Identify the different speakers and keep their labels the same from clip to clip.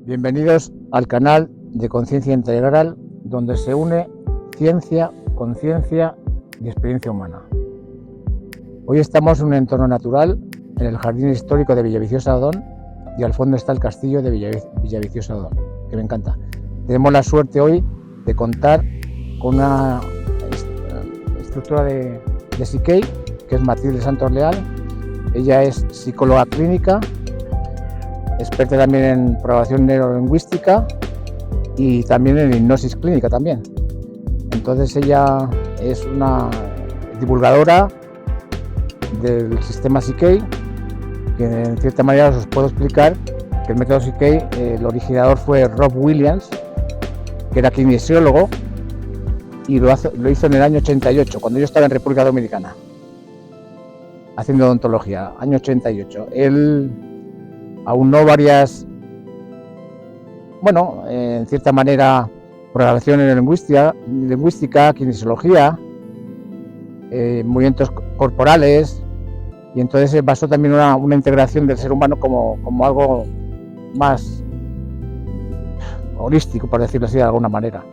Speaker 1: Bienvenidos al canal de Conciencia Integral, donde se une ciencia, conciencia y experiencia humana. Hoy estamos en un entorno natural, en el jardín histórico de Villaviciosa Odón, y al fondo está el castillo de Villaviciosa Odón, que me encanta. Tenemos la suerte hoy de contar con una instructora de Psique, que es Matilde Santos Leal. Ella es psicóloga clínica, experta también en programación neurolingüística y también en hipnosis clínica también. Entonces ella es una divulgadora del sistema Psique, que en cierta manera os puedo explicar que el método Psique, el originador fue Rob Williams, que era kinesiólogo, y lo hizo en el año 88, cuando yo estaba en República Dominicana, haciendo odontología, año 88. Él aunó varias, en cierta manera, programación neurolingüística, kinesiología, movimientos corporales, y entonces se basó también una integración del ser humano como algo más holístico, por decirlo así de alguna manera.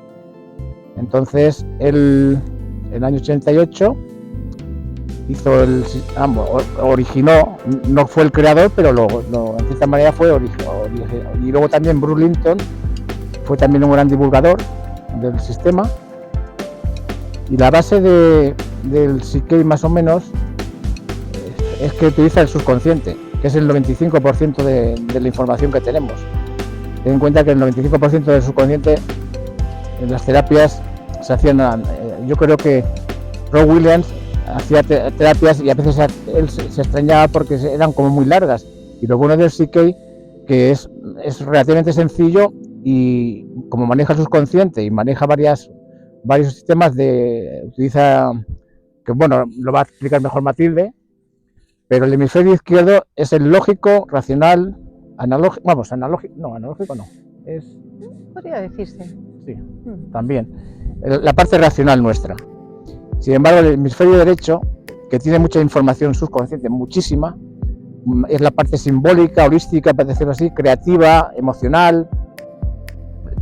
Speaker 1: Entonces, él, en el año 88, originó, no fue el creador, pero en cierta manera fue originó. Y luego también Bruce Linton fue también un gran divulgador del sistema. Y la base del Psique, más o menos, es que utiliza el subconsciente, que es el 95% de la información que tenemos. Ten en cuenta que el 95% del subconsciente en las terapias se hacían. Yo creo que Rob Williams hacía terapias y a veces él se extrañaba porque eran como muy largas. Y lo bueno del Psique, que es relativamente sencillo, y como maneja el subconsciente y maneja varios sistemas utiliza, que lo va a explicar mejor Matilde, pero el hemisferio izquierdo es el lógico, racional, analógico no, es...
Speaker 2: Podría decirse.
Speaker 1: Sí, también. La parte racional nuestra. Sin embargo, el hemisferio derecho, que tiene mucha información subconsciente, muchísima, es la parte simbólica, holística, para decirlo así, creativa, emocional.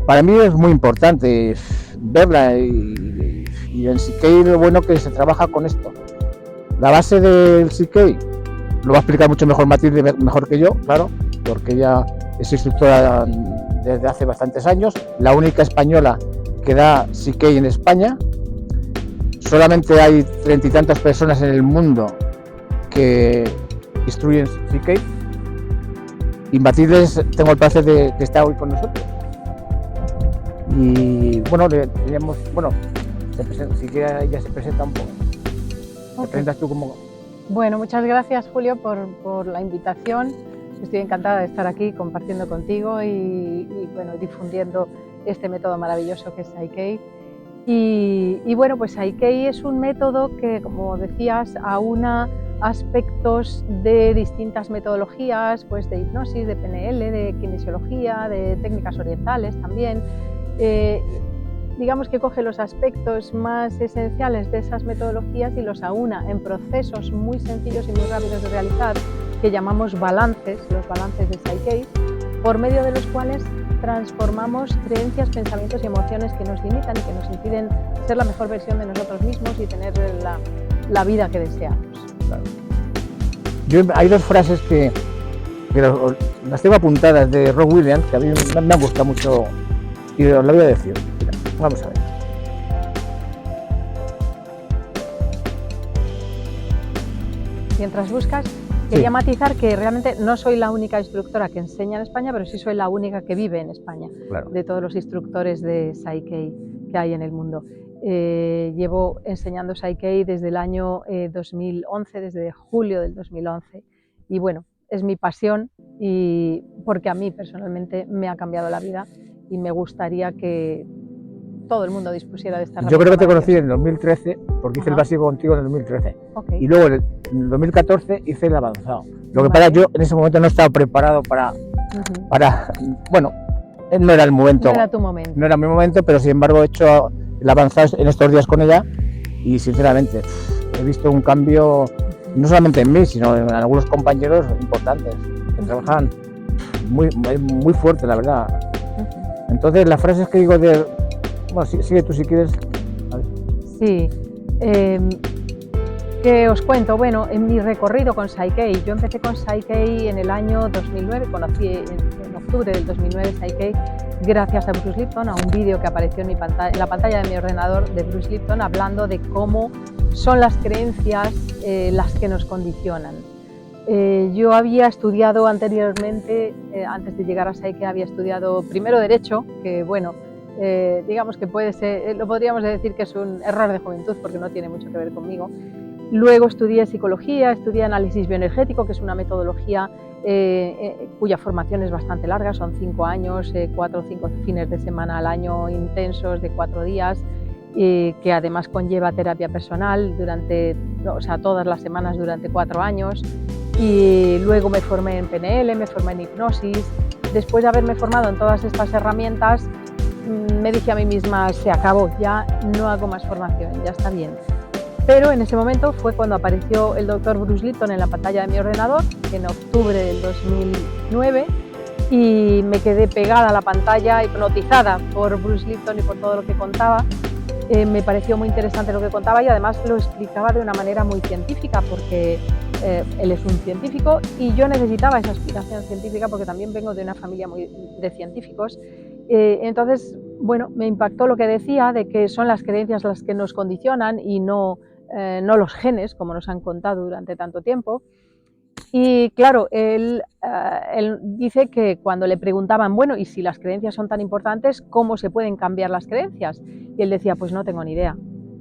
Speaker 1: Para mí es muy importante verla, y en Psique lo bueno que se trabaja con esto. La base del Psique lo va a explicar mucho mejor Matilde, mejor que yo, claro, porque ella es instructora desde hace bastantes años, la única española que da Psique en España. Solamente hay 30 y tantas personas en el mundo que instruyen Psique, y Matilde tengo el placer de que está hoy con nosotros. Y si quiere ella se presenta un poco.
Speaker 2: Okay.
Speaker 1: ¿Te presentas tú como?
Speaker 2: Bueno, muchas gracias, Julio, por la invitación. Estoy encantada de estar aquí compartiendo contigo y difundiendo este método maravilloso que es Psique. Y bueno, pues Psique es un método que, como decías, aúna aspectos de distintas metodologías, pues de hipnosis, de PNL, de kinesiología, de técnicas orientales también. Digamos que coge los aspectos más esenciales de esas metodologías y los aúna en procesos muy sencillos y muy rápidos de realizar, que llamamos balances, los balances de Psique, por medio de los cuales transformamos creencias, pensamientos y emociones que nos limitan y que nos impiden ser la mejor versión de nosotros mismos y tener la vida que deseamos.
Speaker 1: Claro. Hay dos frases que las tengo apuntadas de Rob Williams, que a mí me han gustado mucho, y os la voy a decir. Mira, vamos a ver.
Speaker 2: Mientras buscas, quería matizar que realmente no soy la única instructora que enseña en España, pero sí soy la única que vive en España, claro, de todos los instructores de Psique que hay en el mundo. Llevo enseñando Psique desde el año 2011, desde julio del 2011, y bueno, es mi pasión, y porque a mí personalmente me ha cambiado la vida y me gustaría que todo el mundo dispusiera de esta herramienta.
Speaker 1: Yo creo que te conocí en 2013, porque hice el básico contigo en el 2013.
Speaker 2: Okay.
Speaker 1: Y luego en el 2014 hice el avanzado. Lo que pasa, yo en ese momento no estaba preparado para no era el momento.
Speaker 2: No era tu momento.
Speaker 1: No era mi momento, pero sin embargo he hecho el avanzado en estos días con ella, y sinceramente he visto un cambio, no solamente en mí, sino en algunos compañeros importantes que trabajan muy fuerte, la verdad. Entonces, las frases que digo de... Bueno, sigue tú si quieres.
Speaker 2: Sí. ¿Qué os cuento? Bueno, en mi recorrido con Psyche, yo empecé con Psyche en el año 2009, conocí en octubre del 2009 Psyche gracias a Bruce Lipton, a un vídeo que apareció en la pantalla de mi ordenador de Bruce Lipton hablando de cómo son las creencias las que nos condicionan. Yo había estudiado anteriormente, antes de llegar a Psyche, había estudiado primero Derecho, que bueno, digamos que puede ser, lo podríamos decir que es un error de juventud porque no tiene mucho que ver conmigo. Luego estudié Psicología, estudié Análisis Bioenergético, que es una metodología cuya formación es bastante larga, son 5 años, 4 o 5 fines de semana al año intensos de 4 días, que además conlleva terapia personal todas las semanas durante 4 años. Y luego me formé en PNL, me formé en hipnosis. Después de haberme formado en todas estas herramientas, me dije a mí misma, se acabó, ya no hago más formación, ya está bien. Pero en ese momento fue cuando apareció el doctor Bruce Lipton en la pantalla de mi ordenador, en octubre del 2009, y me quedé pegada a la pantalla, hipnotizada por Bruce Lipton y por todo lo que contaba. Me pareció muy interesante lo que contaba y además lo explicaba de una manera muy científica, porque él es un científico y yo necesitaba esa explicación científica porque también vengo de una familia de científicos. Entonces, bueno, me impactó lo que decía de que son las creencias las que nos condicionan y no los genes, como nos han contado durante tanto tiempo. Y claro, él dice que cuando le preguntaban, bueno, y si las creencias son tan importantes, ¿cómo se pueden cambiar las creencias? Y él decía, pues no tengo ni idea.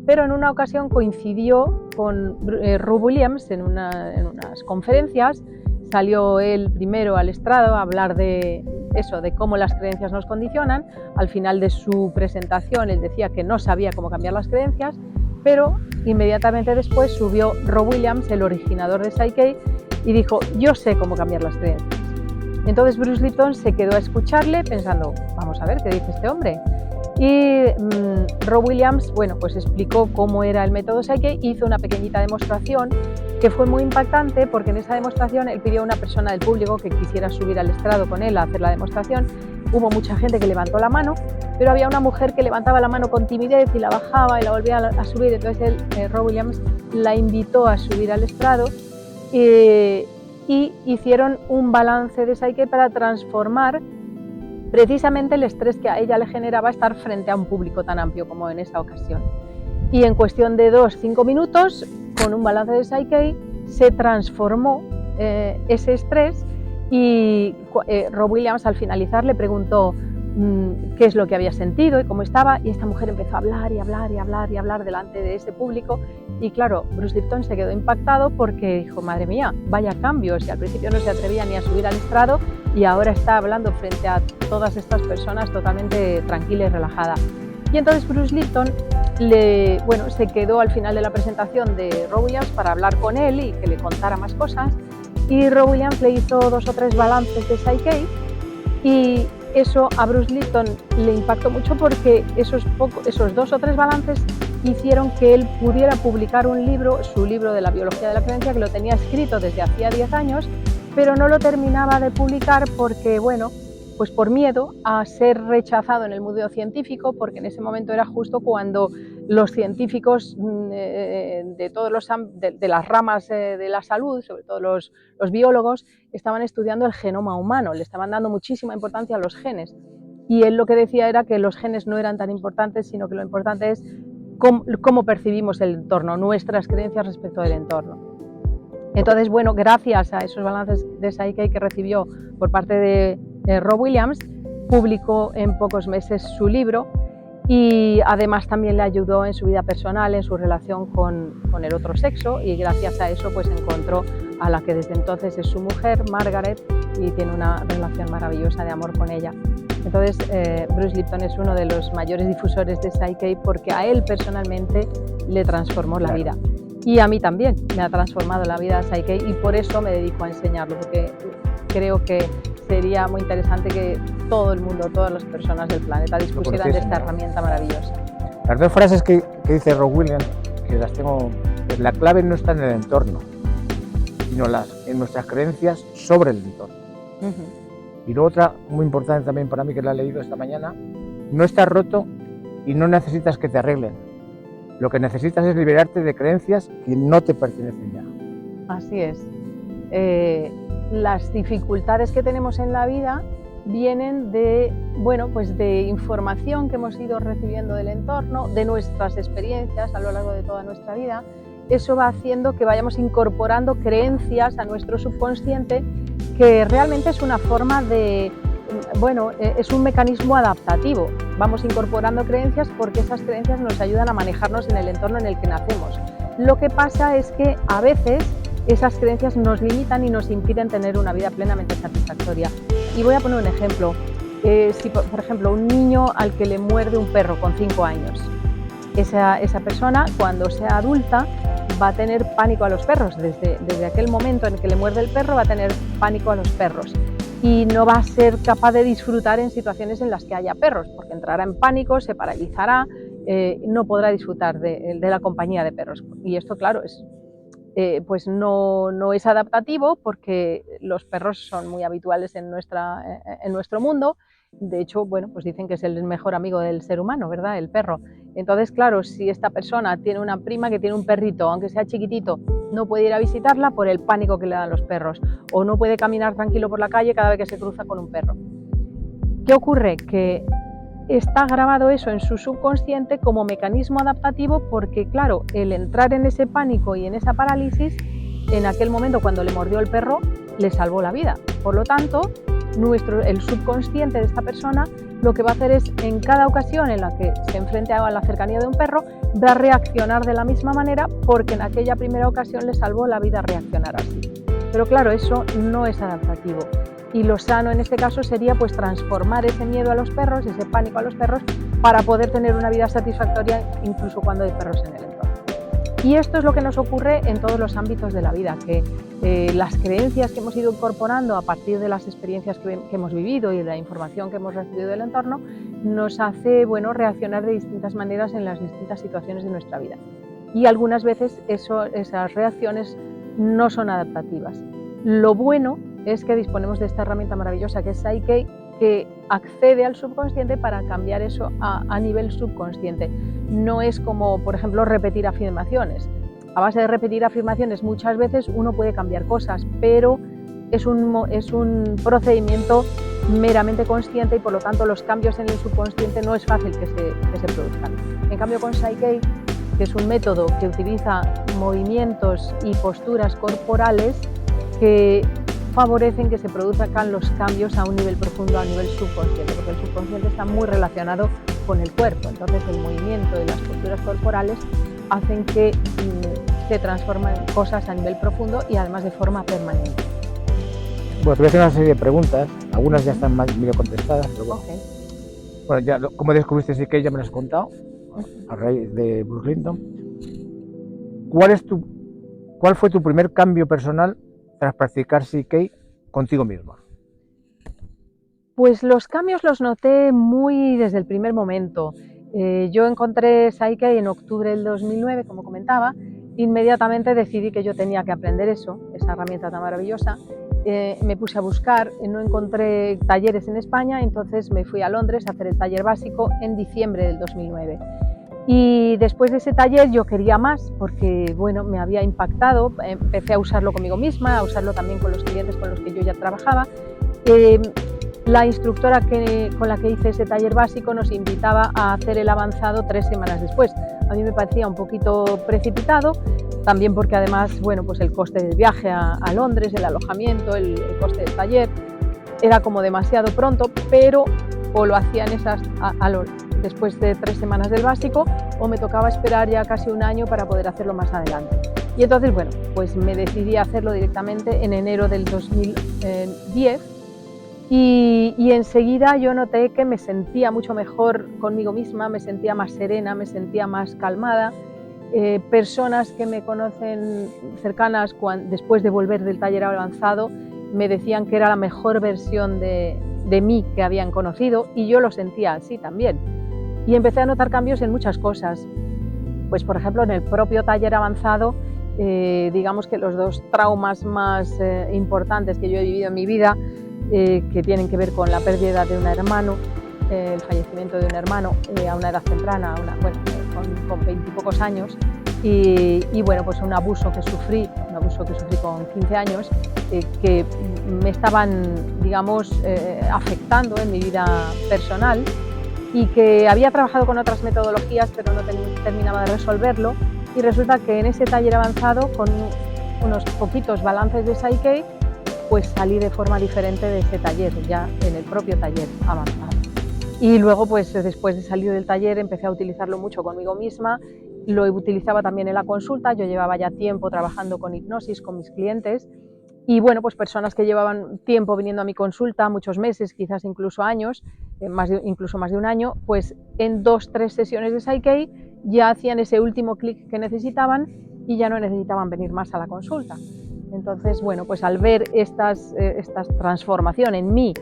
Speaker 2: Pero en una ocasión coincidió con Rob Williams en unas conferencias, salió él primero al estrado a hablar de eso, de cómo las creencias nos condicionan. Al final de su presentación él decía que no sabía cómo cambiar las creencias, pero inmediatamente después subió Rob Williams, el originador de Psyche, y dijo, yo sé cómo cambiar las creencias. Entonces Bruce Lipton se quedó a escucharle pensando, vamos a ver qué dice este hombre. Y Rob Williams, bueno, pues explicó cómo era el método Psyche, hizo una pequeñita demostración que fue muy impactante porque en esa demostración él pidió a una persona del público que quisiera subir al estrado con él a hacer la demostración. Hubo mucha gente que levantó la mano, pero había una mujer que levantaba la mano con timidez y la bajaba y la volvía a subir. Entonces Rob Williams la invitó a subir al estrado y hicieron un balance de Psyche para transformar precisamente el estrés que a ella le generaba estar frente a un público tan amplio como en esa ocasión. Y en cuestión de 2-5 minutos, con un balance de Psyche, se transformó ese estrés y Rob Williams al finalizar le preguntó qué es lo que había sentido y cómo estaba, y esta mujer empezó a hablar y hablar y hablar y hablar delante de ese público. Y claro, Bruce Lipton se quedó impactado porque dijo, madre mía, vaya cambios, y al principio no se atrevía ni a subir al estrado y ahora está hablando frente a todas estas personas totalmente tranquila y relajada. Y entonces Bruce Lipton se quedó al final de la presentación de Rob Williams para hablar con él y que le contara más cosas, y Rob Williams le hizo 2 o 3 balances de Psyche y eso a Bruce Lipton le impactó mucho porque esos 2 o 3 balances hicieron que él pudiera publicar un libro, su libro de la biología de la creencia, que lo tenía escrito desde hacía 10 años, pero no lo terminaba de publicar porque, bueno, pues por miedo a ser rechazado en el mundo científico, porque en ese momento era justo cuando los científicos de las ramas de la salud, sobre todo los biólogos, estaban estudiando el genoma humano, le estaban dando muchísima importancia a los genes. Y él lo que decía era que los genes no eran tan importantes, sino que lo importante es cómo percibimos el entorno, nuestras creencias respecto del entorno. Entonces, bueno, gracias a esos balances de Psyche que recibió por parte de Rob Williams, publicó en pocos meses su libro y además también le ayudó en su vida personal, en su relación con el otro sexo, y gracias a eso pues encontró a la que desde entonces es su mujer, Margaret, y tiene una relación maravillosa de amor con ella. Entonces Bruce Lipton es uno de los mayores difusores de Psyche porque a él personalmente le transformó la vida. Y a mí también me ha transformado la vida Psyche y por eso me dedico a enseñarlo, porque creo que sería muy interesante que todo el mundo, todas las personas del planeta dispusieran de esta herramienta maravillosa.
Speaker 1: Las 2 frases que dice Rob Williams, que las tengo, pues la clave no está en el entorno, sino en nuestras creencias sobre el entorno. Y luego otra muy importante también para mí, que la he leído esta mañana: no estás roto y no necesitas que te arreglen. Lo que necesitas es liberarte de creencias que no te pertenecen ya.
Speaker 2: Así es. Las dificultades que tenemos en la vida vienen de, bueno, pues de información que hemos ido recibiendo del entorno, de nuestras experiencias a lo largo de toda nuestra vida. Eso va haciendo que vayamos incorporando creencias a nuestro subconsciente, que realmente es una forma de, bueno, es un mecanismo adaptativo. Vamos incorporando creencias porque esas creencias nos ayudan a manejarnos en el entorno en el que nacemos. Lo que pasa es que a veces esas creencias nos limitan y nos impiden tener una vida plenamente satisfactoria. Y voy a poner un ejemplo. Si, por ejemplo, un niño al que le muerde un perro con 5 años, esa persona, cuando sea adulta, va a tener pánico a los perros. Desde aquel momento en que le muerde el perro, va a tener pánico a los perros. Y no va a ser capaz de disfrutar en situaciones en las que haya perros, porque entrará en pánico, se paralizará, no podrá disfrutar de la compañía de perros. Y esto, claro, pues no es adaptativo, porque los perros son muy habituales en nuestro mundo. De hecho, bueno, pues dicen que es el mejor amigo del ser humano, ¿verdad? El perro. Entonces, claro, si esta persona tiene una prima que tiene un perrito, aunque sea chiquitito, no puede ir a visitarla por el pánico que le dan los perros, o no puede caminar tranquilo por la calle cada vez que se cruza con un perro. ¿Qué ocurre? Que está grabado eso en su subconsciente como mecanismo adaptativo, porque, claro, el entrar en ese pánico y en esa parálisis, en aquel momento cuando le mordió el perro, le salvó la vida. Por lo tanto, el subconsciente de esta persona lo que va a hacer es, en cada ocasión en la que se enfrente a la cercanía de un perro, va a reaccionar de la misma manera, porque en aquella primera ocasión le salvó la vida reaccionar así. Pero claro, eso no es adaptativo. Y lo sano en este caso sería, pues, transformar ese miedo a los perros, ese pánico a los perros, para poder tener una vida satisfactoria incluso cuando hay perros en el entorno. Y esto es lo que nos ocurre en todos los ámbitos de la vida, que las creencias que hemos ido incorporando a partir de las experiencias que hemos vivido y de la información que hemos recibido del entorno nos hace, bueno, reaccionar de distintas maneras en las distintas situaciones de nuestra vida. Y algunas veces esas reacciones no son adaptativas. Lo bueno es que disponemos de esta herramienta maravillosa que es Psyche, que accede al subconsciente para cambiar eso a nivel subconsciente. No es como, por ejemplo, repetir afirmaciones. A base de repetir afirmaciones muchas veces uno puede cambiar cosas, pero es un procedimiento meramente consciente, y por lo tanto los cambios en el subconsciente no es fácil que se produzcan. En cambio, con Psyche, que es un método que utiliza movimientos y posturas corporales que favorecen que se produzcan los cambios a un nivel profundo, a nivel subconsciente, porque el subconsciente está muy relacionado con el cuerpo. Entonces el movimiento y las posturas corporales hacen que se transformen cosas a nivel profundo y además de forma permanente.
Speaker 1: Bueno, te voy a hacer una serie de preguntas, algunas ya están medio contestadas, pero bueno.
Speaker 2: Okay.
Speaker 1: Bueno, ya, ¿cómo descubriste Psyche? Ya me lo has contado, a raíz de Bruce Lipton. ¿Cuál fue tu primer cambio personal tras practicar Psyche contigo misma?
Speaker 2: Pues los cambios los noté muy desde el primer momento. Yo encontré Psyche en octubre del 2009, como comentaba. Inmediatamente decidí que yo tenía que aprender esa herramienta tan maravillosa. Me puse a buscar, no encontré talleres en España, entonces me fui a Londres a hacer el taller básico en diciembre del 2009. Y después de ese taller yo quería más, porque, bueno, me había impactado. Empecé a usarlo conmigo misma, a usarlo también con los clientes con los que yo ya trabajaba. La instructora con la que hice ese taller básico nos invitaba a hacer el avanzado 3 semanas después. A mí me parecía un poquito precipitado, también porque además, bueno, pues el coste del viaje a Londres, el alojamiento, el coste del taller, era como demasiado pronto, pero o lo hacía después de 3 semanas del básico, o me tocaba esperar ya casi un año para poder hacerlo más adelante. Y entonces, bueno, pues me decidí a hacerlo directamente en enero del 2010, y enseguida yo noté que me sentía mucho mejor conmigo misma, me sentía más serena, me sentía más calmada. Personas que me conocen cercanas, después de volver del taller avanzado, me decían que era la mejor versión de mí que habían conocido, y yo lo sentía así también. Y empecé a notar cambios en muchas cosas. Pues, por ejemplo, en el propio taller avanzado, digamos que los 2 traumas más importantes que yo he vivido en mi vida que tienen que ver con la pérdida de un hermano, el fallecimiento de un hermano a una edad temprana, con 20 y pocos años, y bueno, pues un abuso que sufrí con 15 años, que me estaban, digamos, afectando en mi vida personal, y que había trabajado con otras metodologías pero no terminaba de resolverlo, y resulta que en ese taller avanzado, con unos poquitos balances de Psyche, pues salí de forma diferente de ese taller, ya en el propio taller avanzado. Y luego, pues después de salir del taller, empecé a utilizarlo mucho conmigo misma, lo utilizaba también en la consulta. Yo llevaba ya tiempo trabajando con hipnosis con mis clientes, y bueno, pues personas que llevaban tiempo viniendo a mi consulta, muchos meses, quizás incluso años, incluso más de un año, pues en 2-3 sesiones de Psyche ya hacían ese último clic que necesitaban y ya no necesitaban venir más a la consulta. Entonces, bueno, pues al ver esta transformación en mí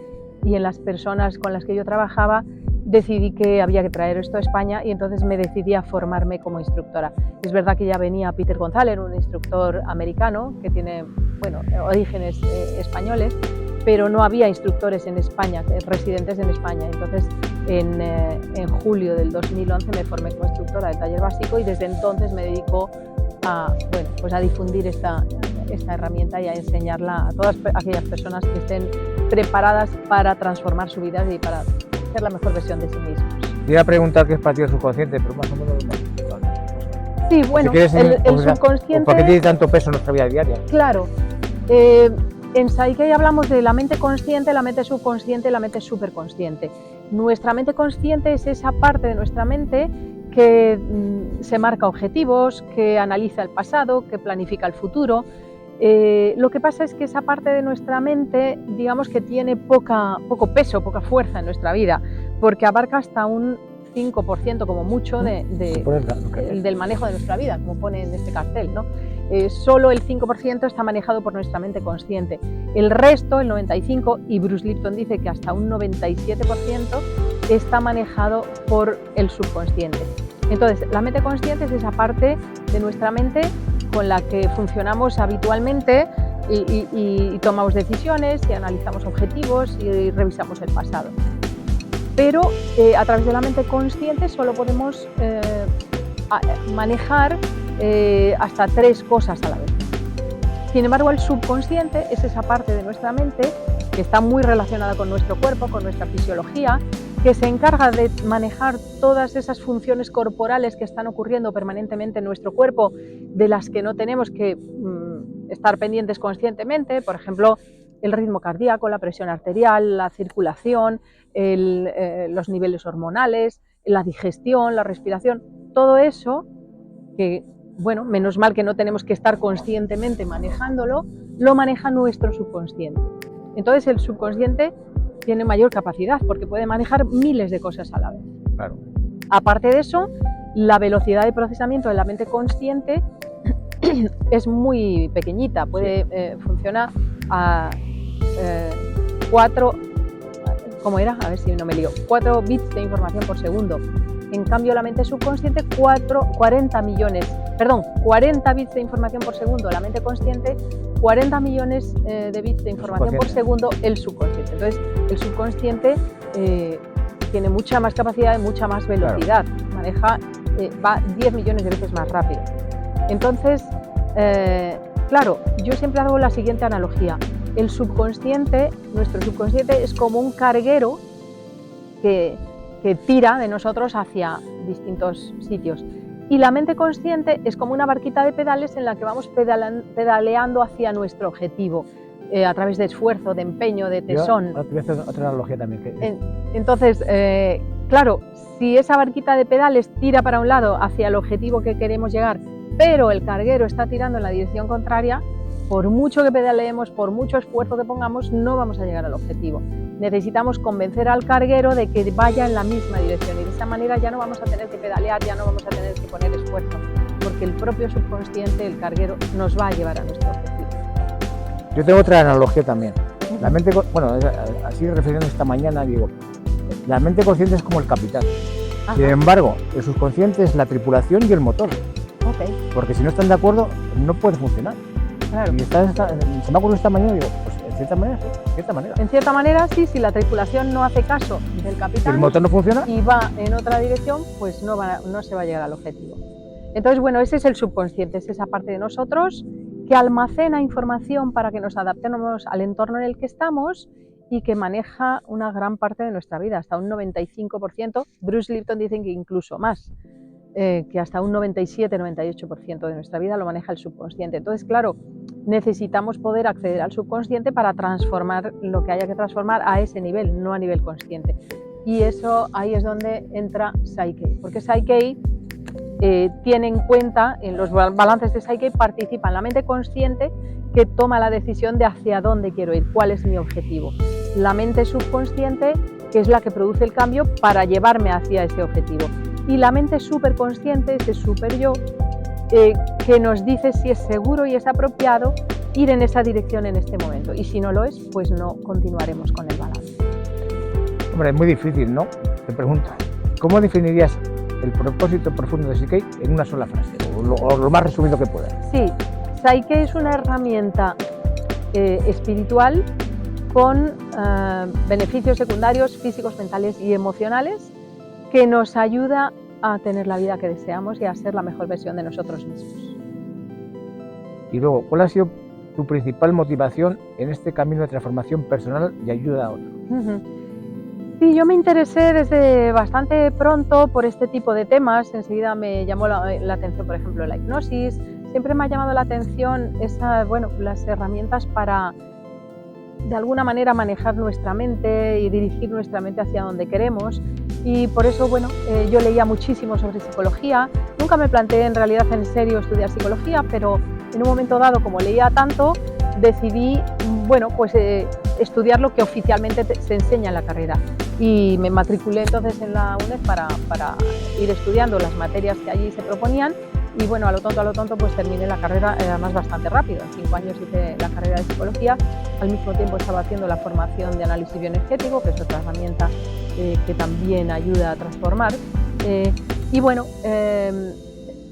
Speaker 2: y en las personas con las que yo trabajaba, decidí que había que traer esto a España, y entonces me decidí a formarme como instructora. Es verdad que ya venía Peter González, un instructor americano que tiene, bueno, orígenes españoles, pero no había instructores en España, residentes en España. Entonces, en julio del 2011 me formé como instructora del taller básico, y desde entonces me dedico a, bueno, pues a difundir esta herramienta y a enseñarla a todas aquellas personas que estén preparadas para transformar su vida y para ser la mejor versión de sí mismos.
Speaker 1: Te iba a preguntar qué es para ti el subconsciente, pero más o menos no.
Speaker 2: Sí, bueno,
Speaker 1: si
Speaker 2: el subconsciente...
Speaker 1: ¿Por qué tiene tanto peso en nuestra vida diaria?
Speaker 2: Claro. En Psyche hablamos de la mente consciente, la mente subconsciente y la mente superconsciente. Nuestra mente consciente es esa parte de nuestra mente que se marca objetivos, que analiza el pasado, que planifica el futuro. Lo que pasa es que esa parte de nuestra mente, digamos que tiene poco peso, poca fuerza en nuestra vida, porque abarca hasta un 5% como mucho del manejo de nuestra vida, como pone en este cartel, ¿no? Solo el 5% está manejado por nuestra mente consciente. El resto, el 95%, y Bruce Lipton dice que hasta un 97%, está manejado por el subconsciente. Entonces, la mente consciente es esa parte de nuestra mente con la que funcionamos habitualmente y tomamos decisiones y analizamos objetivos y revisamos el pasado. Pero a través de la mente consciente solo podemos manejar hasta 3 cosas a la vez. Sin embargo, el subconsciente es esa parte de nuestra mente que está muy relacionada con nuestro cuerpo, con nuestra fisiología, que se encarga de manejar todas esas funciones corporales que están ocurriendo permanentemente en nuestro cuerpo, de las que no tenemos que estar pendientes conscientemente. Por ejemplo, el ritmo cardíaco, la presión arterial, la circulación, los niveles hormonales, la digestión, la respiración, todo eso que, bueno, menos mal que no tenemos que estar conscientemente manejándolo, lo maneja nuestro subconsciente. Entonces el subconsciente tiene mayor capacidad porque puede manejar miles de cosas a la vez.
Speaker 1: Claro.
Speaker 2: Aparte de eso, la velocidad de procesamiento de la mente consciente es muy pequeñita, puede funcionar a 4 bits de información por segundo. En cambio, la mente subconsciente, 40 bits de información por segundo la mente consciente, 40 millones de bits de información por segundo el subconsciente. Entonces, el subconsciente tiene mucha más capacidad y mucha más velocidad. Claro. Va 10 millones de veces más rápido. Entonces, claro, yo siempre hago la siguiente analogía. El subconsciente, nuestro subconsciente, es como un carguero que tira de nosotros hacia distintos sitios. Y la mente consciente es como una barquita de pedales en la que vamos pedaleando hacia nuestro objetivo, a través de esfuerzo, de empeño, de tesón.
Speaker 1: Yo te voy a hacer otra analogía también.
Speaker 2: Entonces, claro, si esa barquita de pedales tira para un lado hacia el objetivo que queremos llegar, pero el carguero está tirando en la dirección contraria, por mucho que pedaleemos, por mucho esfuerzo que pongamos, no vamos a llegar al objetivo. Necesitamos convencer al carguero de que vaya en la misma dirección, y de esa manera ya no vamos a tener que pedalear, ya no vamos a tener que poner esfuerzo, porque el propio subconsciente, el carguero, nos va a llevar a nuestro objetivo.
Speaker 1: Yo tengo otra analogía también. La mente, bueno, así reflexionando esta mañana, digo, la mente consciente es como el capitán. Ajá. Sin embargo, el subconsciente es la tripulación y el motor. Okay. Porque si no están de acuerdo, no puede funcionar.
Speaker 2: Claro.
Speaker 1: Y se me ocurrió esta mañana, digo, pues cierta manera, sí, en cierta manera.
Speaker 2: En cierta manera, sí, si la tripulación no hace caso del capitán,
Speaker 1: ¿el motor no funciona?
Speaker 2: Y va en otra dirección, pues no se va a llegar al objetivo. Entonces, bueno, ese es el subconsciente, es esa parte de nosotros que almacena información para que nos adaptemos al entorno en el que estamos y que maneja una gran parte de nuestra vida, hasta un 95%. Bruce Lipton dice que incluso más, que hasta un 97-98% de nuestra vida lo maneja el subconsciente. Entonces, claro, necesitamos poder acceder al subconsciente para transformar lo que haya que transformar a ese nivel, no a nivel consciente. Y eso ahí es donde entra Psyche, porque Psyche tiene en cuenta, en los balances de Psyche participa la mente consciente que toma la decisión de hacia dónde quiero ir, cuál es mi objetivo. La mente subconsciente, que es la que produce el cambio para llevarme hacia ese objetivo. Y la mente superconsciente, ese super yo, que nos dice si es seguro y es apropiado ir en esa dirección en este momento. Y si no lo es, pues no continuaremos con el balance.
Speaker 1: Hombre, es muy difícil, ¿no? Te pregunto, ¿cómo definirías el propósito profundo de Psyche en una sola frase, o lo más resumido que puedas?
Speaker 2: Sí, Psyche es una herramienta espiritual con beneficios secundarios físicos, mentales y emocionales que nos ayuda a tener la vida que deseamos y a ser la mejor versión de nosotros mismos.
Speaker 1: Y luego, ¿cuál ha sido tu principal motivación en este camino de transformación personal y ayuda a otros?
Speaker 2: Sí, yo me interesé desde bastante pronto por este tipo de temas. Enseguida me llamó la atención, por ejemplo, la hipnosis. Siempre me ha llamado la atención las herramientas para, de alguna manera, manejar nuestra mente y dirigir nuestra mente hacia donde queremos. Y por eso, bueno, yo leía muchísimo sobre psicología. Nunca me planteé en realidad en serio estudiar psicología, pero en un momento dado, como leía tanto, decidí, bueno, pues estudiar lo que oficialmente se enseña en la carrera. Y me matriculé entonces en la UNED para ir estudiando las materias que allí se proponían. Y bueno, a lo tonto, pues terminé la carrera además bastante rápido. En 5 años hice la carrera de psicología. Al mismo tiempo estaba haciendo la formación de análisis bioenergético, que es otra herramienta que también ayuda a transformar. Y bueno,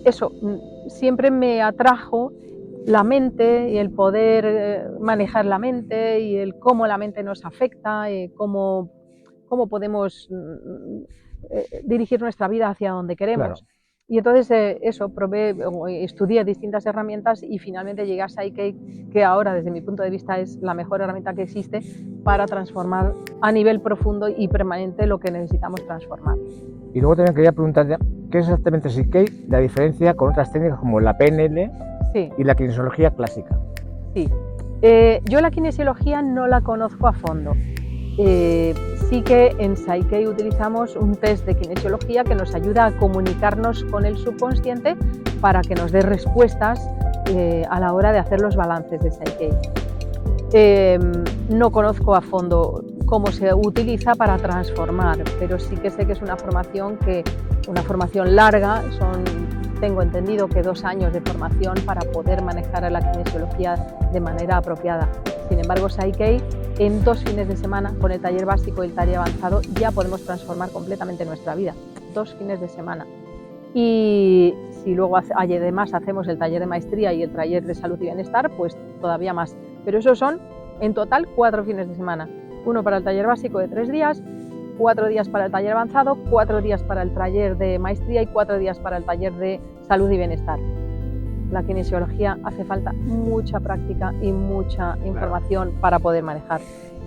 Speaker 2: eso, siempre me atrajo la mente y el poder manejar la mente y el cómo la mente nos afecta, cómo podemos dirigir nuestra vida hacia donde queremos. Claro. Y entonces estudié distintas herramientas y finalmente llegué a Psyche, que ahora desde mi punto de vista es la mejor herramienta que existe para transformar a nivel profundo y permanente lo que necesitamos transformar.
Speaker 1: Y luego también quería preguntarte, ¿qué es exactamente Psyche, la diferencia con otras técnicas como la PNL y la kinesiología clásica?
Speaker 2: Sí, yo la kinesiología no la conozco a fondo. Sí que en Psyche utilizamos un test de kinesiología que nos ayuda a comunicarnos con el subconsciente para que nos dé respuestas a la hora de hacer los balances de Psyche. No conozco a fondo cómo se utiliza para transformar, pero sí que sé que es una formación larga, tengo entendido que 2 años de formación para poder manejar a la kinesiología de manera apropiada. Sin embargo, Psyche, en 2 fines de semana, con el taller básico y el taller avanzado, ya podemos transformar completamente nuestra vida. 2 fines de semana. Y si luego además hacemos el taller de maestría y el taller de salud y bienestar, pues todavía más. Pero esos son, en total, 4 fines de semana. 1 para el taller básico de 3 días, 4 días para el taller avanzado, 4 días para el taller de maestría y 4 días para el taller de salud y bienestar. La kinesiología hace falta mucha práctica y mucha información para poder manejar.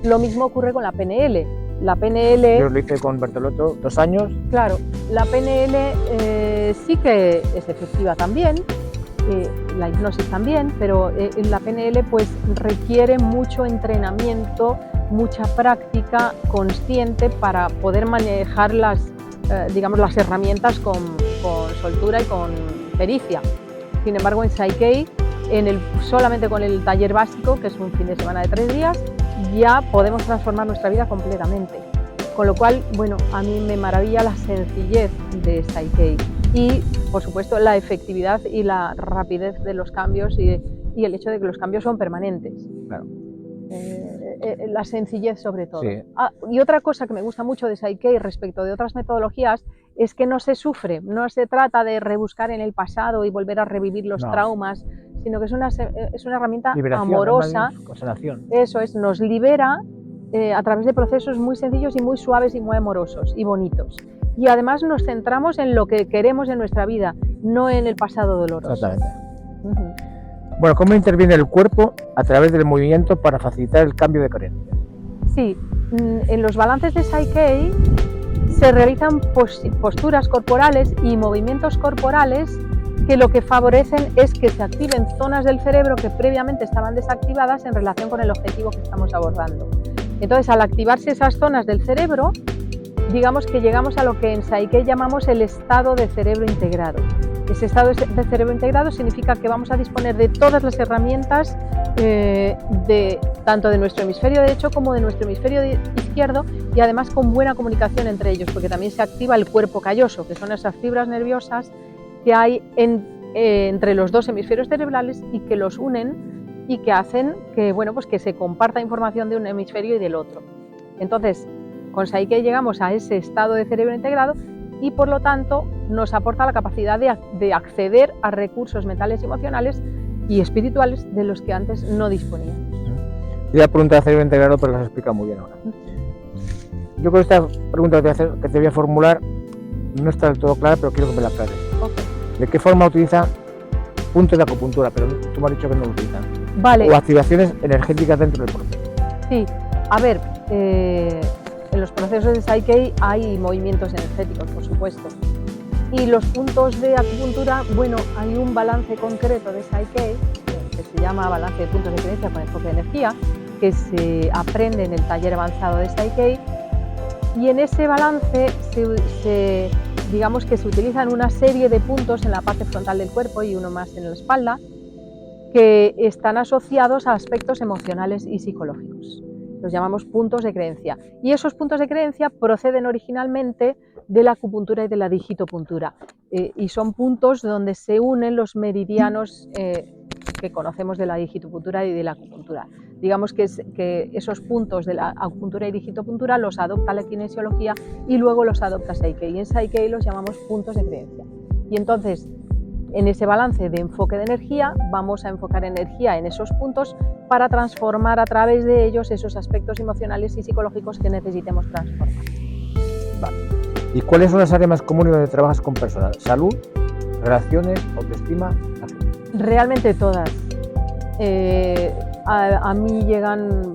Speaker 2: Lo mismo ocurre con la PNL. La PNL...
Speaker 1: Yo lo hice con Bertolotto 2 años.
Speaker 2: Claro, la PNL sí que es efectiva también, la hipnosis también, pero la PNL pues requiere mucho entrenamiento, mucha práctica consciente para poder manejar las herramientas con soltura y con pericia. Sin embargo, en Psyche, solamente con el taller básico, que es un fin de semana de 3 días, ya podemos transformar nuestra vida completamente. Con lo cual, bueno, a mí me maravilla la sencillez de Psyche y, por supuesto, la efectividad y la rapidez de los cambios y el hecho de que los cambios son permanentes.
Speaker 1: Claro.
Speaker 2: La sencillez sobre todo.
Speaker 1: Sí.
Speaker 2: Y otra cosa que me gusta mucho de Psyche respecto de otras metodologías es que no se sufre, no se trata de rebuscar en el pasado y volver a revivir los traumas, sino que es una herramienta
Speaker 1: liberación,
Speaker 2: amorosa.
Speaker 1: Sanación.
Speaker 2: Eso es, nos libera a través de procesos muy sencillos y muy suaves y muy amorosos y bonitos. Y además nos centramos en lo que queremos en nuestra vida, no en el pasado doloroso.
Speaker 1: Exactamente. Bueno, ¿cómo interviene el cuerpo a través del movimiento para facilitar el cambio de creencias?
Speaker 2: Sí, en los balances de Psyche se realizan posturas corporales y movimientos corporales que lo que favorecen es que se activen zonas del cerebro que previamente estaban desactivadas en relación con el objetivo que estamos abordando. Entonces, al activarse esas zonas del cerebro, digamos que llegamos a lo que en Psyche llamamos el estado de cerebro integrado. Ese estado de cerebro integrado significa que vamos a disponer de todas las herramientas tanto de nuestro hemisferio derecho como de nuestro hemisferio izquierdo, y además con buena comunicación entre ellos, porque también se activa el cuerpo calloso, que son esas fibras nerviosas que hay entre los dos hemisferios cerebrales y que los unen y que hacen que, bueno, pues que se comparta información de un hemisferio y del otro. Entonces, con Psyche llegamos a ese estado de cerebro integrado y por lo tanto nos aporta la capacidad de acceder a recursos mentales, emocionales y espirituales de los que antes no disponíamos.
Speaker 1: Voy a preguntar a cerebro integrado, pero las explica muy bien ahora. Yo creo que esta pregunta que te voy a formular no está del todo clara, pero quiero que me la aclares.
Speaker 2: Okay.
Speaker 1: ¿De qué forma utiliza puntos de acupuntura? Pero tú me has dicho que no lo utilizan.
Speaker 2: Vale.
Speaker 1: O activaciones energéticas dentro del proceso.
Speaker 2: Sí, a ver, en los procesos de Psyche hay movimientos energéticos, por supuesto. Y los puntos de acupuntura, bueno, hay un balance concreto de Psyche, que se llama balance de puntos de creencia con enfoque de energía, que se aprende en el taller avanzado de Psyche, y en ese balance digamos que se utilizan una serie de puntos en la parte frontal del cuerpo y uno más en la espalda, que están asociados a aspectos emocionales y psicológicos. Los llamamos puntos de creencia. Y esos puntos de creencia proceden originalmente de la acupuntura y de la digitopuntura. Y son puntos donde se unen los meridianos que conocemos de la digitopuntura y de la acupuntura. Digamos que esos puntos de la acupuntura y digitopuntura los adopta la kinesiología y luego los adopta Psyche. Y en Psyche los llamamos puntos de creencia. Y entonces, en ese balance de enfoque de energía, vamos a enfocar energía en esos puntos para transformar a través de ellos esos aspectos emocionales y psicológicos que necesitemos transformar.
Speaker 1: Vale. ¿Y cuáles son las áreas más comunes donde trabajas con personas? ¿Salud, relaciones, autoestima?
Speaker 2: Realmente todas. A mí llegan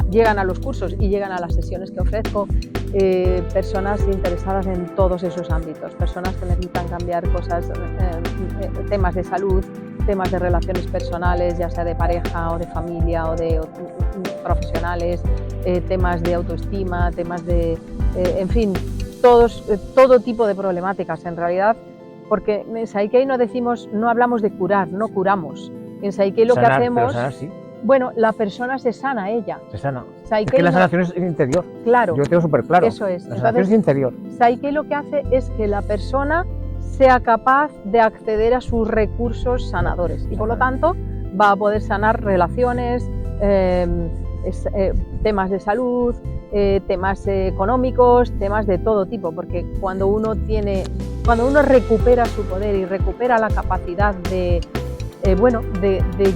Speaker 2: llegan a los cursos y llegan a las sesiones que ofrezco personas interesadas en todos esos ámbitos, personas que necesitan cambiar cosas, temas de salud, temas de relaciones personales, ya sea de pareja o de familia o de profesionales, temas de autoestima, temas de, en fin, todo tipo de problemáticas en realidad, porque en Psyche no hablamos de curar, no curamos. En Psyche lo que hacemos...
Speaker 1: Sanar, sí.
Speaker 2: Bueno, la persona se sana ella.
Speaker 1: Se sana.
Speaker 2: Psyche
Speaker 1: es que la sanación es interior.
Speaker 2: Claro.
Speaker 1: Yo lo tengo súper claro.
Speaker 2: Eso es.
Speaker 1: La sanación es interior.
Speaker 2: Psyche lo que hace es que la persona sea capaz de acceder a sus recursos sanadores y por lo tanto va a poder sanar relaciones, temas de salud, temas económicos, temas de todo tipo, porque cuando uno recupera su poder y recupera la capacidad de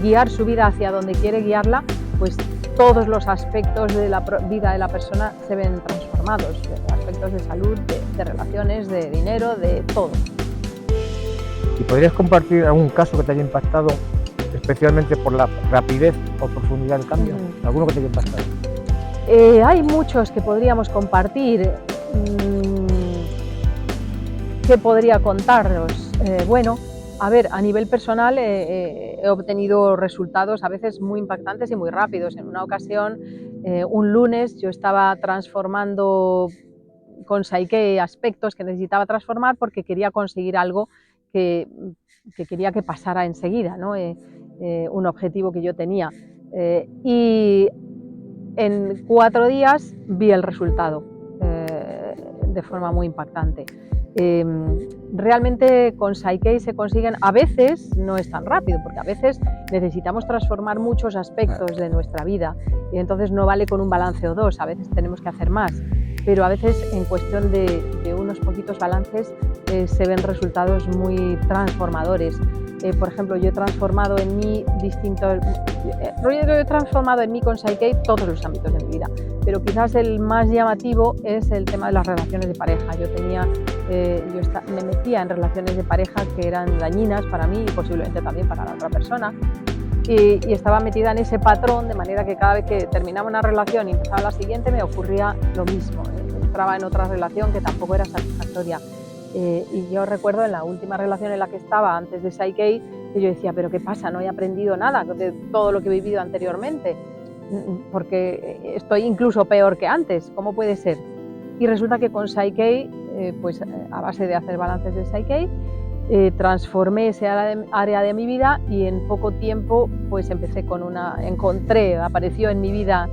Speaker 2: guiar su vida hacia donde quiere guiarla, pues todos los aspectos de la vida de la persona se ven transformados, aspectos de salud, de relaciones, de dinero, de todo.
Speaker 1: ¿Y podrías compartir algún caso que te haya impactado especialmente por la rapidez o profundidad del cambio? ¿Alguno que te haya impactado?
Speaker 2: Hay muchos que podríamos compartir. ¿Qué podría contaros? A ver, a nivel personal he obtenido resultados a veces muy impactantes y muy rápidos. En una ocasión, un lunes, yo estaba transformando con Psyche aspectos que necesitaba transformar porque quería conseguir algo que quería que pasara enseguida, ¿no? Un objetivo que yo tenía. Y en 4 días vi el resultado de forma muy impactante. Realmente con Psyche se consiguen, a veces no es tan rápido, porque a veces necesitamos transformar muchos aspectos de nuestra vida y entonces no vale con un balance o 2, a veces tenemos que hacer más, pero a veces en cuestión de unos poquitos balances se ven resultados muy transformadores. Por ejemplo, yo he transformado en mí con Psyche todos los ámbitos de mi vida, pero quizás el más llamativo es el tema de las relaciones de pareja. Me metía en relaciones de pareja que eran dañinas para mí y posiblemente también para la otra persona, y estaba metida en ese patrón, de manera que cada vez que terminaba una relación y empezaba la siguiente me ocurría lo mismo, entraba en otra relación que tampoco era satisfactoria. Y yo recuerdo en la última relación en la que estaba antes de Psyche, que yo decía, pero ¿qué pasa? No he aprendido nada de todo lo que he vivido anteriormente, porque estoy incluso peor que antes, ¿cómo puede ser? Y resulta que con Psyche, pues a base de hacer balances de Psyche, transformé ese área de mi vida y en poco tiempo pues apareció en mi vida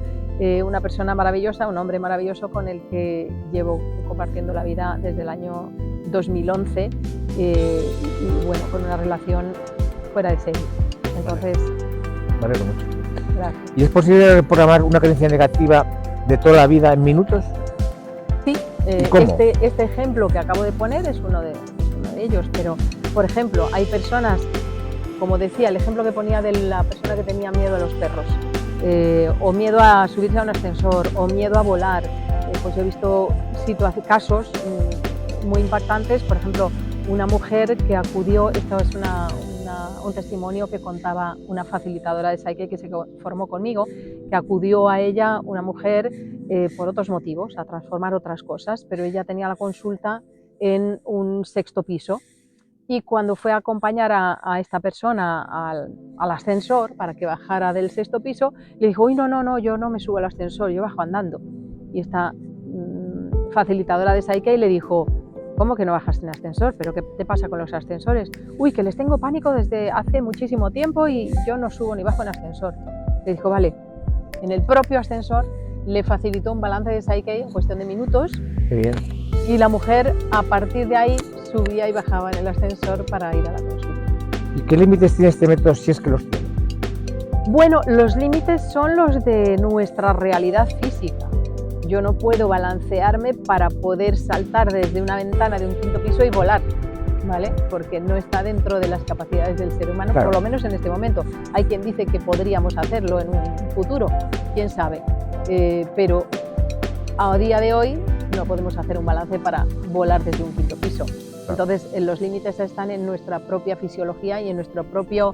Speaker 2: una persona maravillosa, un hombre maravilloso con el que llevo compartiendo la vida desde el año 2011 y bueno, con una relación fuera de serie. Entonces,
Speaker 1: me alegro mucho.
Speaker 2: Gracias.
Speaker 1: ¿Y es posible reprogramar una creencia negativa de toda la vida en minutos?
Speaker 2: Sí, este ejemplo que acabo de poner es uno de ellos, pero por ejemplo, hay personas, como decía, el ejemplo que ponía de la persona que tenía miedo a los perros, o miedo a subirse a un ascensor, o miedo a volar. Pues he visto casos muy impactantes, por ejemplo, una mujer que acudió, esto es un testimonio que contaba una facilitadora de Psyche que se formó conmigo, que acudió a ella, una mujer, por otros motivos, a transformar otras cosas, pero ella tenía la consulta en un 6º piso, y cuando fue a acompañar a esta persona al ascensor para que bajara del 6º piso, le dijo, uy, no, yo no me subo al ascensor, yo bajo andando. Y esta facilitadora de Psyche le dijo, ¿cómo que no bajas en ascensor? ¿Pero qué te pasa con los ascensores? Uy, que les tengo pánico desde hace muchísimo tiempo y yo no subo ni bajo en ascensor. Le dijo, vale, en el propio ascensor le facilitó un balance de Psyche en cuestión de minutos.
Speaker 1: Qué bien.
Speaker 2: Y la mujer, a partir de ahí, subía y bajaba en el ascensor para ir a la consulta.
Speaker 1: ¿Y qué límites tiene este método si es que los tiene?
Speaker 2: Bueno, los límites son los de nuestra realidad física. Yo no puedo balancearme para poder saltar desde una ventana de un 5º piso y volar, ¿vale? Porque no está dentro de las capacidades del ser humano, claro. Por lo menos en este momento. Hay quien dice que podríamos hacerlo en un futuro, quién sabe, pero a día de hoy no podemos hacer un balance para volar desde un 5º piso. Claro. Entonces, los límites están en nuestra propia fisiología y en nuestra propia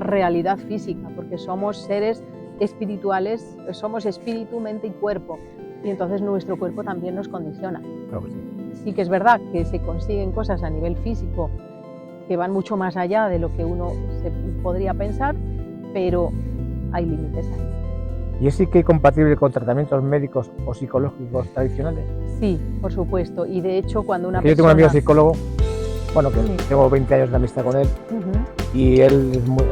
Speaker 2: realidad física, porque somos seres espirituales, somos espíritu, mente y cuerpo, y entonces nuestro cuerpo también nos condiciona.
Speaker 1: Claro que sí.
Speaker 2: Sí que es verdad que se consiguen cosas a nivel físico que van mucho más allá de lo que uno se podría pensar, pero hay límites ahí.
Speaker 1: ¿Y es sí que compatible con tratamientos médicos o psicológicos tradicionales?
Speaker 2: Sí, por supuesto, y de hecho cuando una
Speaker 1: persona... Yo tengo un amigo psicólogo, bueno, que sí. Tengo 20 años de amistad con él, y él es muy,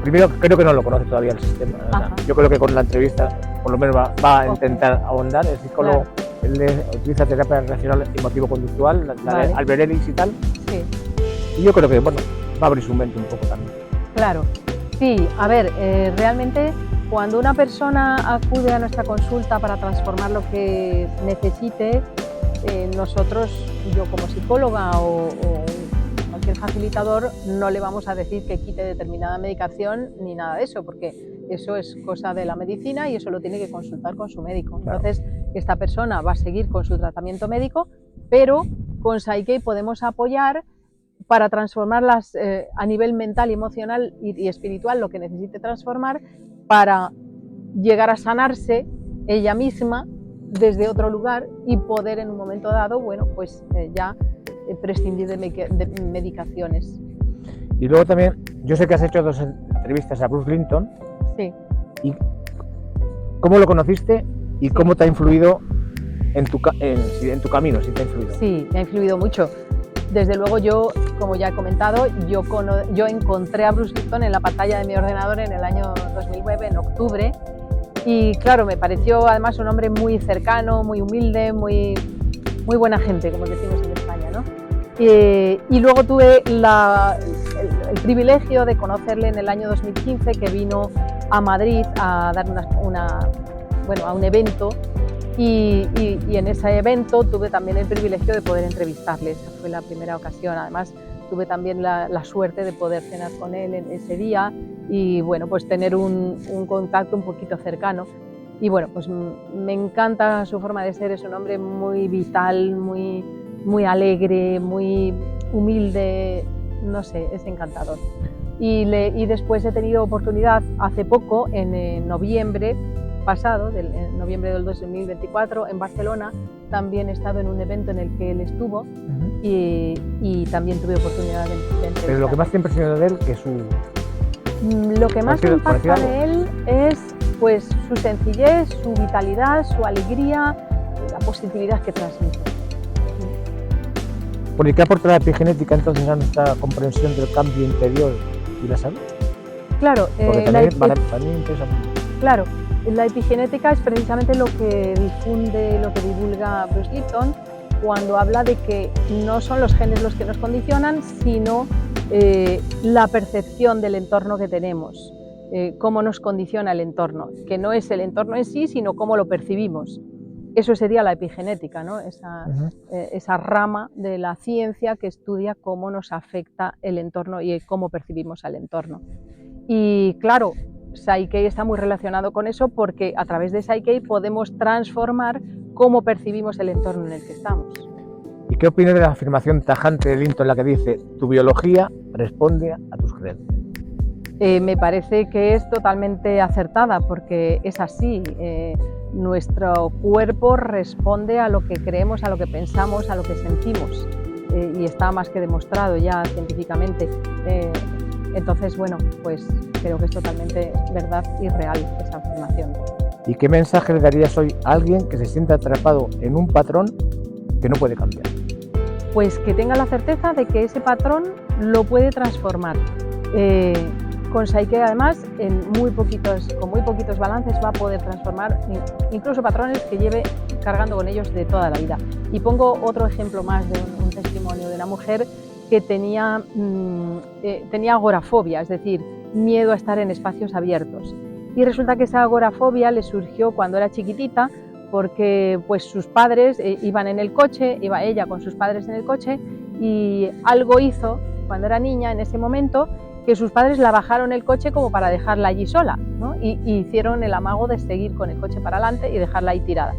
Speaker 1: primero creo que no lo conoce todavía el sistema. Yo creo que con la entrevista por lo menos va a intentar ahondar. El psicólogo, claro. Él utiliza terapia relacional emotivo-conductual, la de Albert Ellis y tal. Sí. Y yo creo que va a abrir su mente un poco también. Claro,
Speaker 2: sí, a ver, realmente cuando una persona acude a nuestra consulta para transformar lo que necesite, nosotros, yo como psicóloga o cualquier facilitador, no le vamos a decir que quite determinada medicación ni nada de eso, porque eso es cosa de la medicina y eso lo tiene que consultar con su médico. Claro. Entonces, esta persona va a seguir con su tratamiento médico, pero con Psyche podemos apoyar para transformarlas a nivel mental, emocional y espiritual, lo que necesite transformar, para llegar a sanarse ella misma desde otro lugar y poder en un momento dado, bueno, pues ya prescindir de medicaciones.
Speaker 1: Y luego también, yo sé que has hecho 2 entrevistas a Bruce Linton.
Speaker 2: Sí.
Speaker 1: ¿Y cómo lo conociste y cómo te ha influido en tu camino? ¿Sí te ha influido?
Speaker 2: Sí, me ha influido mucho. Desde luego yo, como ya he comentado, yo encontré a Bruce Linton en la pantalla de mi ordenador en el año 2009, en octubre, y claro, me pareció además un hombre muy cercano, muy humilde, muy buena gente, como decimos en España, ¿no? Y luego tuve el privilegio de conocerle en el año 2015, que vino a Madrid a dar a un evento, y en ese evento tuve también el privilegio de poder entrevistarle. Esa fue la primera ocasión. Además, tuve también la suerte de poder cenar con él en ese día y bueno, pues tener un contacto un poquito cercano. Y bueno, pues me encanta su forma de ser, es un hombre muy vital, muy alegre, muy humilde, no sé, es encantador. Y después he tenido oportunidad hace poco, en noviembre pasado, en noviembre del 2024, en Barcelona, también he estado en un evento en el que él estuvo y también tuve oportunidad de entrevistar.
Speaker 1: Pero lo que más te impresiona de él, que
Speaker 2: Lo que más me impacta de él es pues su sencillez, su vitalidad, su alegría, la positividad que transmite.
Speaker 1: ¿Por qué aporta la epigenética entonces a nuestra comprensión del cambio interior y la salud?
Speaker 2: Claro,
Speaker 1: también interesa mucho.
Speaker 2: Claro, la epigenética es precisamente lo que divulga Bruce Lipton cuando habla de que no son los genes los que nos condicionan, sino la percepción del entorno que tenemos, cómo nos condiciona el entorno, que no es el entorno en sí, sino cómo lo percibimos. Eso sería la epigenética, ¿no? Esa rama de la ciencia que estudia cómo nos afecta el entorno y cómo percibimos al entorno. Y claro, Psyche está muy relacionado con eso porque a través de Psyche podemos transformar cómo percibimos el entorno en el que estamos.
Speaker 1: ¿Y qué opinas de la afirmación tajante de Lipton en la que dice tu biología responde a tus creencias?
Speaker 2: Me parece que es totalmente acertada porque es así. Nuestro cuerpo responde a lo que creemos, a lo que pensamos, a lo que sentimos y está más que demostrado ya científicamente. Entonces, bueno, pues creo que es totalmente verdad y real esa afirmación.
Speaker 1: ¿Y qué mensaje le darías hoy a alguien que se siente atrapado en un patrón que no puede cambiar?
Speaker 2: Pues que tenga la certeza de que ese patrón lo puede transformar. Con Psyche, además, con muy poquitos balances va a poder transformar incluso patrones que lleve cargando con ellos de toda la vida. Y pongo otro ejemplo más de un testimonio de una mujer que tenía agorafobia, es decir, miedo a estar en espacios abiertos. Y resulta que esa agorafobia le surgió cuando era chiquitita porque pues, sus padres iban en el coche, iba ella con sus padres en el coche y algo hizo cuando era niña en ese momento que sus padres la bajaron el coche como para dejarla allí sola, ¿no? y hicieron el amago de seguir con el coche para adelante y dejarla ahí tirada.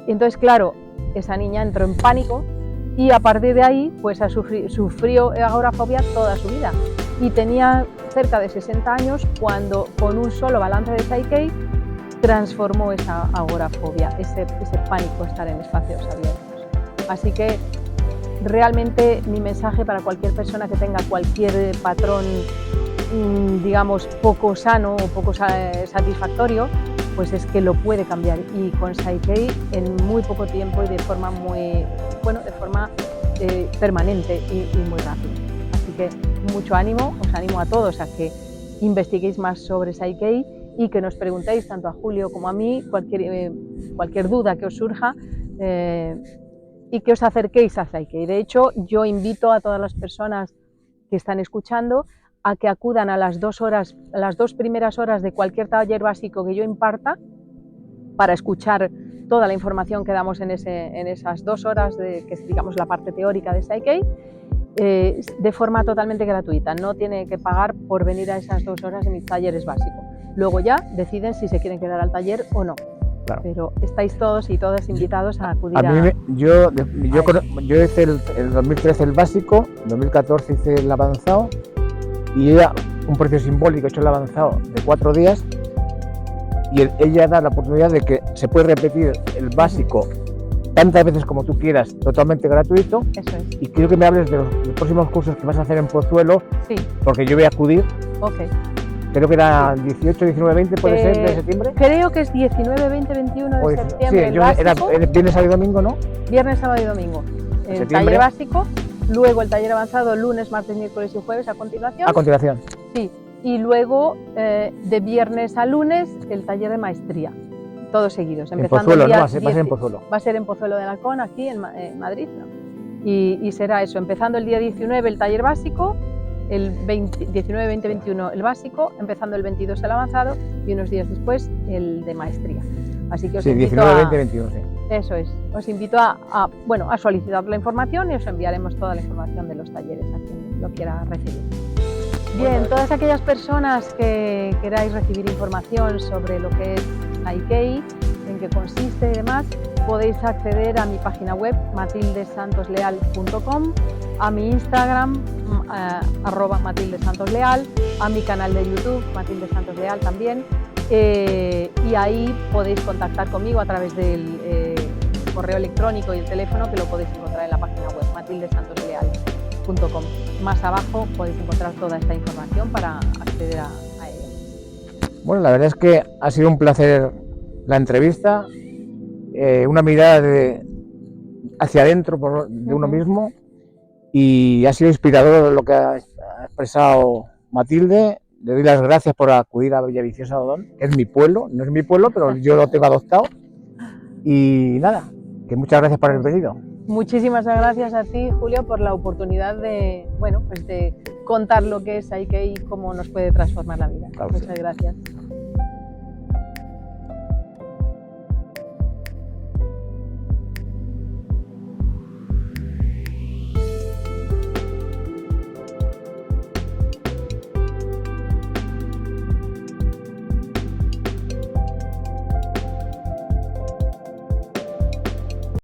Speaker 2: Y entonces, claro, esa niña entró en pánico y a partir de ahí pues sufrió agorafobia toda su vida y tenía cerca de 60 años cuando con un solo balance de Psyche transformó esa agorafobia, ese pánico a estar en espacios abiertos. Así que realmente mi mensaje para cualquier persona que tenga cualquier patrón, digamos, poco sano o poco satisfactorio, pues es que lo puede cambiar y con Psyche en muy poco tiempo y de forma permanente y muy rápida. Así que mucho ánimo, os animo a todos a que investiguéis más sobre Psyche y que nos preguntéis tanto a Julio como a mí cualquier duda que os surja y que os acerquéis a Psyche. Y de hecho, yo invito a todas las personas que están escuchando a que acudan a las 2 primeras horas de cualquier taller básico que yo imparta para escuchar toda la información que damos en esas 2 horas, que es digamos la parte teórica de Psyche, de forma totalmente gratuita. No tiene que pagar por venir a esas 2 horas de mis talleres básicos. Luego ya deciden si se quieren quedar al taller o no. Claro. Pero estáis todos y todas invitados a acudir
Speaker 1: yo hice el 2013 el básico, en 2014 hice el avanzado y era un precio simbólico, he hecho el avanzado de 4 días y ella da la oportunidad de que se puede repetir el básico tantas veces como tú quieras, totalmente gratuito.
Speaker 2: Eso es.
Speaker 1: Y quiero que me hables de los próximos cursos que vas a hacer en Pozuelo, sí, porque yo voy a acudir.
Speaker 2: Okay.
Speaker 1: Creo que era 18, 19, 20, ¿puede ser, de septiembre?
Speaker 2: Creo que es 19, 20, 21 de septiembre.
Speaker 1: Sí, era viernes, sábado y domingo, ¿no?
Speaker 2: Viernes, sábado y domingo. El taller básico, luego el taller avanzado, lunes, martes, miércoles y jueves a continuación.
Speaker 1: A continuación.
Speaker 2: Sí, y luego de viernes a lunes el taller de maestría, todos seguidos.
Speaker 1: En Pozuelo, ¿no? Va a ser en Pozuelo.
Speaker 2: Va a ser en Pozuelo de Alarcón, aquí en Madrid, ¿no? Y será eso, empezando el día 19 el taller básico, el 19, 20, 21 el básico, empezando el 22 el avanzado y unos días después el de maestría. Así que os invito
Speaker 1: 19, 20, 21, sí.
Speaker 2: Eso es, os invito a solicitar la información y os enviaremos toda la información de los talleres aquí. lo quiera recibir. Bien, todas aquellas personas que queráis recibir información sobre lo que es Psykey, en qué consiste y demás, podéis acceder a mi página web matildesantosleal.com, a mi Instagram @matildesantosleal, a mi canal de YouTube Matilde Santos Leal también, y ahí podéis contactar conmigo a través del correo electrónico y el teléfono, que lo podéis encontrar en la página web matildesantosleal.com. Más abajo podéis encontrar toda esta información para acceder a ella.
Speaker 1: Bueno, la verdad es que ha sido un placer la entrevista, una mirada hacia adentro de uno mismo, y ha sido inspirador lo que ha expresado Matilde. Le doy las gracias por acudir a Villaviciosa de Odón, que es mi pueblo, no es mi pueblo, pero yo lo tengo adoptado. Y nada, que muchas gracias por haber venido.
Speaker 2: Muchísimas gracias a ti, Julio, por la oportunidad de, bueno, pues de contar lo que es Psykey y cómo nos puede transformar la vida. Muchas gracias.